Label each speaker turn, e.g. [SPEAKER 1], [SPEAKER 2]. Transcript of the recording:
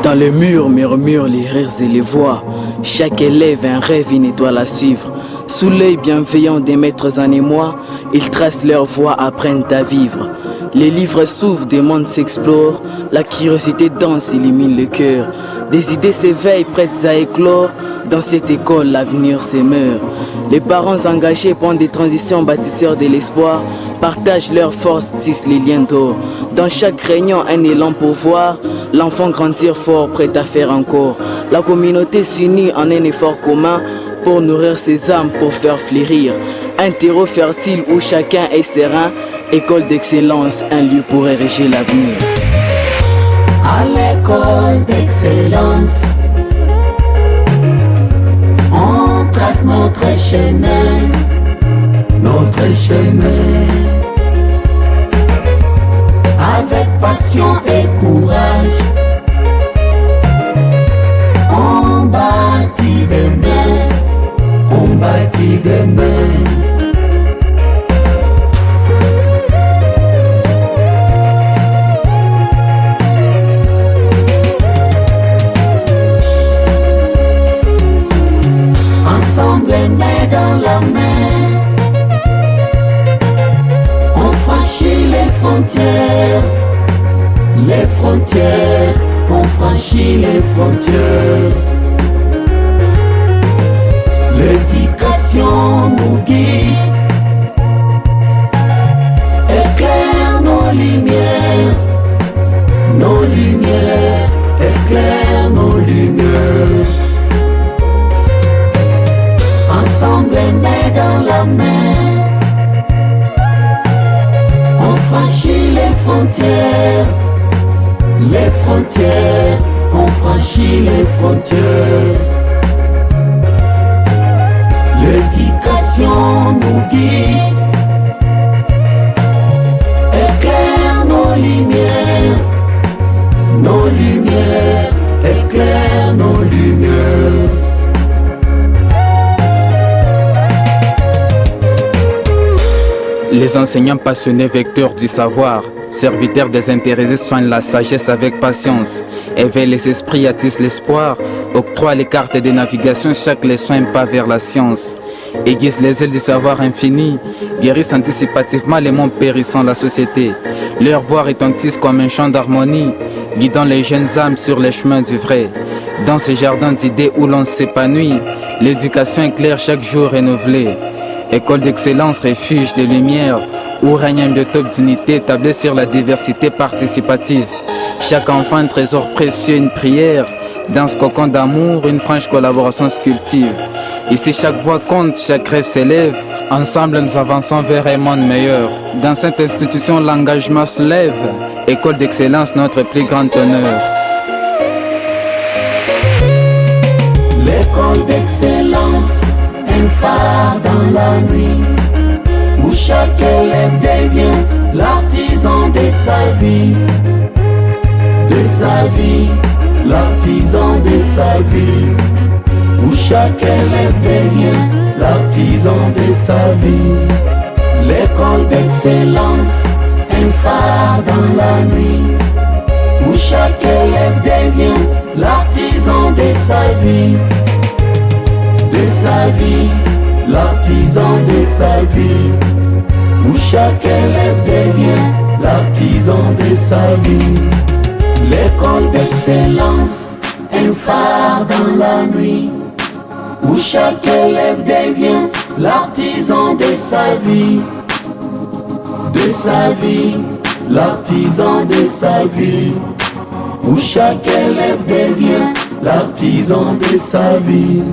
[SPEAKER 1] Dans le mur murmurent les rires et les voix. Chaque élève a un rêve, une étoile à suivre. Sous l'œil bienveillant des maîtres en émoi, ils tracent leur voie, apprennent à vivre. Les livres s'ouvrent, des mondes s'explorent. La curiosité danse, illumine le cœur. Des idées s'éveillent, prêtes à éclore. Dans cette école, l'avenir s'émeurt. Les parents engagés pendant des transitions, bâtisseurs de l'espoir, partagent leurs forces, tissent les liens d'or. Dans chaque réunion, un élan pour voir l'enfant grandir fort, prêt à faire encore. La communauté s'unit en un effort commun pour nourrir ses âmes, pour faire fleurir un terreau fertile où chacun est serein. École d'excellence, un lieu pour ériger l'avenir.
[SPEAKER 2] À l'école d'excellence, on trace notre chemin, notre chemin. Avec passion et courage, on bâtit demain, on bâtit demain. Ensemble, main dans la main, on franchit les frontières, on franchit les frontières. L'éducation nous guide, éclaire nos lumières, éclaire nos lumières. Ensemble, main dans la main, on franchit les frontières, on franchit les frontières. L'éducation nous guide, éclaire nos lumières, éclaire nos lumières.
[SPEAKER 3] Les enseignants passionnés, vecteurs du savoir, serviteurs désintéressés, soignent la sagesse avec patience, éveillent les esprits, attissent l'espoir, octroient les cartes de navigation, chaque leçon un pas vers la science, aiguisent les ailes du savoir infini, guérissent anticipativement les mondes périssant la société. Leur voix retentisse comme un chant d'harmonie, guidant les jeunes âmes sur les chemins du vrai. Dans ce jardin d'idées où l'on s'épanouit, l'éducation éclaire chaque jour renouvelée. École d'excellence, refuge de lumière, où règne un biotope d'unité tablé sur la diversité participative. Chaque enfant un trésor précieux, une prière. Dans ce cocon d'amour, une franche collaboration se cultive. Ici chaque voix compte, chaque rêve s'élève. Ensemble nous avançons vers un monde meilleur. Dans cette institution l'engagement se lève. École d'excellence, notre plus grand honneur.
[SPEAKER 2] L'école d'excellence, un phare dans la nuit, où chaque élève devient l'artisan de sa vie, l'artisan de sa vie, où chaque élève devient l'artisan de sa vie. L'école d'excellence, un phare dans la nuit, où chaque élève devient l'artisan de sa vie, l'artisan de sa vie, où chaque élève devient l'artisan de sa vie. L'école d'excellence, un phare dans la nuit, où chaque élève devient l'artisan de sa vie, l'artisan de sa vie, où chaque élève devient l'artisan de sa vie.